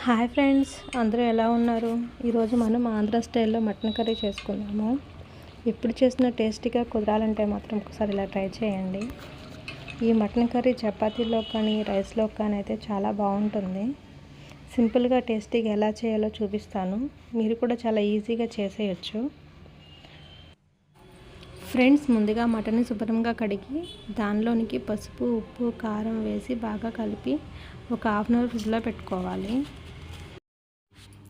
Hi friends, అందరూ ఎలా ఉన్నారు? ఈరోజు మనం ఆంధ్ర స్టైల్లో మటన్ కర్రీ చేసుకున్నాము. ఎప్పుడు చేసిన టేస్టీగా కుదరాలంటే మాత్రం ఒకసారి ఇలా ట్రై చేయండి. ఈ మటన్ కర్రీ చపాతీలో కానీ రైస్లో కానీ అయితే చాలా బాగుంటుంది. సింపుల్గా టేస్టీగా ఎలా చేయాలో చూపిస్తాను. మీరు కూడా చాలా ఈజీగా చేసేయచ్చు. ఫ్రెండ్స్, ముందుగా మటన్ని శుభ్రంగా కడిగి దానిలోనికి పసుపు, ఉప్పు, కారం వేసి బాగా కలిపి ఒక హాఫ్ అన్ అవర్ ఫ్రిడ్జ్లో పెట్టుకోవాలి.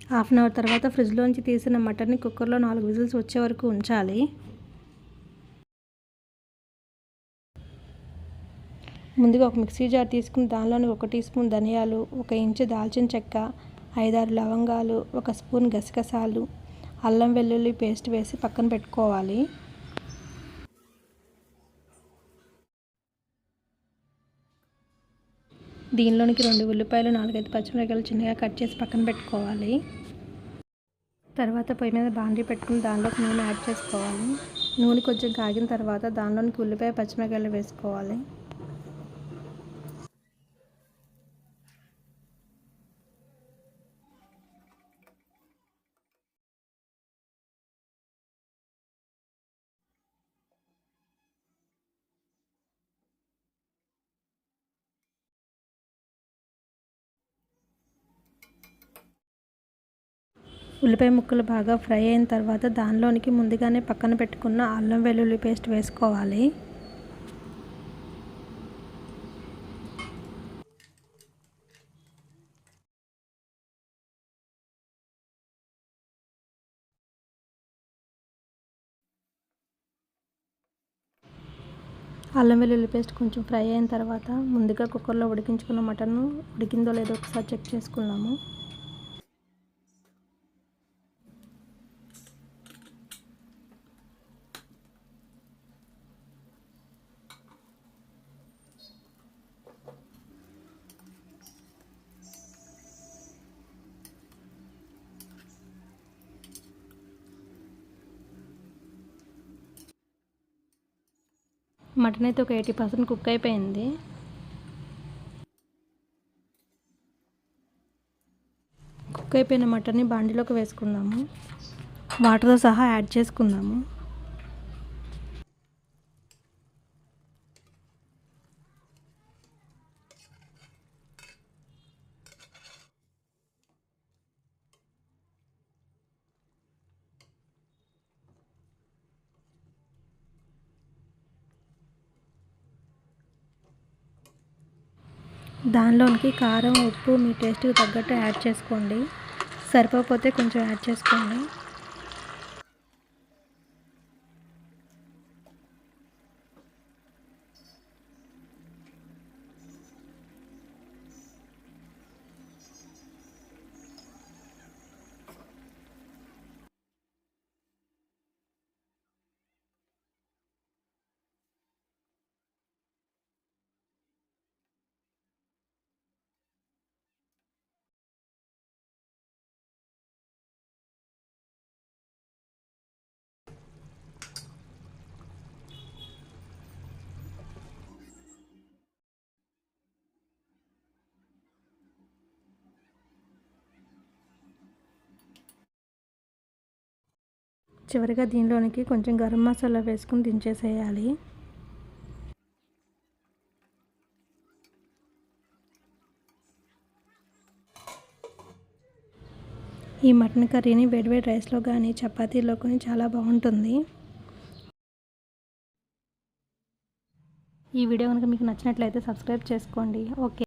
హాఫ్ అన్ అవర్ తర్వాత ఫ్రిడ్జ్లోంచి తీసిన మటన్ని కుక్కర్లో 4 విజిల్స్ వచ్చే వరకు ఉంచాలి. ముందుగా ఒక మిక్సీ జార్ తీసుకుని దానిలోని 1 టీ స్పూన్ ధనియాలు, 1 ఇంచు దాల్చిన చెక్క, 5-6 లవంగాలు, 1 స్పూన్ గసగసాలు, అల్లం వెల్లుల్లి పేస్ట్ వేసి పక్కన పెట్టుకోవాలి. దీనిలోనికి 2 ఉల్లిపాయలు, 4-5 పచ్చిమిరపకాయలు చిన్నగా కట్ చేసి పక్కన పెట్టుకోవాలి. తర్వాత పొయ్యి మీద బాండీ పెట్టుకుని దానిలోకి నూనె యాడ్ చేసుకోవాలి. నూనె కొంచెం కాగిన తర్వాత దానిలోనికి ఉల్లిపాయ, పచ్చిమిరపకాయలు వేసుకోవాలి. ఉల్లిపాయ ముక్కలు బాగా ఫ్రై అయిన తర్వాత దానిలోనికి ముందుగానే పక్కన పెట్టుకున్న అల్లం వెల్లుల్లి పేస్ట్ వేసుకోవాలి. అల్లం వెల్లుల్లి పేస్ట్ కొంచెం ఫ్రై అయిన తర్వాత ముందుగా కుక్కర్లో ఉడికించుకున్న మటన్ ఉడికిందో లేదో ఒకసారి చెక్ చేసుకున్నాము. మటన్ అయితే ఒక 80% కుక్ అయిపోయింది. కుక్ అయిపోయిన మటన్ని బాండీలోకి వేసుకుందాము. వాటర్తో సహా యాడ్ చేసుకుందాము. దానిలోనికి కారం, ఉప్పు మీ టేస్ట్కి తగ్గట్టు యాడ్ చేసుకోండి. సరిపోతే కొంచెం యాడ్ చేసుకోండి. చివరిగా దీనిలోనికి కొంచెం గరం మసాలా వేసుకుని దించేసేయాలి. ఈ మటన్ కర్రీని వేడివేడి రైస్లో కానీ చపాతీలో కానీ చాలా బాగుంటుంది. ఈ వీడియో కనుక మీకు నచ్చినట్లయితే సబ్స్క్రైబ్ చేసుకోండి. ఓకే.